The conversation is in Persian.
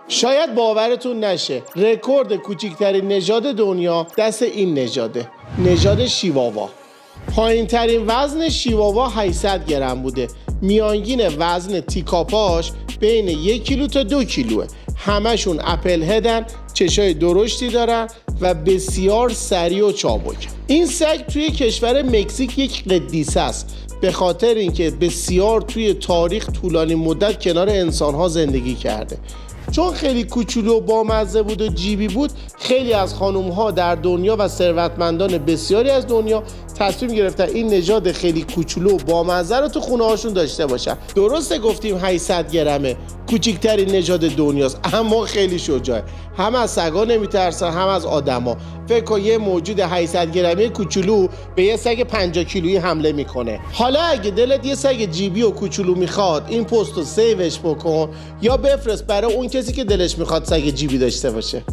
شاید باورتون نشه رکورد کوچکترین نژاد دنیا دست این نژاده، نژاد شیواوا. پایین ترین وزن شیواوا 800 گرم بوده. میانگین وزن تیکاپاش بین 1 کیلو تا 2 کیلوه. همشون اپل هدن، چشای درشتی دارن و بسیار سریع و چابک. این سگ توی کشور مکزیک یک قدیسه است، به خاطر اینکه بسیار توی تاریخ طولانی مدت کنار انسان‌ها زندگی کرده. چون خیلی کوچولو و بامزه بود و جیبی بود، خیلی از خانوم‌ها در دنیا و ثروتمندان بسیاری از دنیا تصمیم گرفتن این نژاد خیلی کوچولو و بامزه رو تو خونه‌هاشون داشته باشن. درسته گفتیم 800 گرمه، کوچکترین نژاد دنیاست، اما خیلی شجاعه. هم از سگا نمیترسن هم از آدما. فکر کن یه موجود 800 گرمه کوچولو به یه سگ 50 کیلویی حمله میکنه. حالا اگه دلت یه سگ جیبی و کوچولو میخواد، این پست رو سیوش بکن یا بفرست برای اون کسی که دلش میخواد سگ جیبی داشته باشه.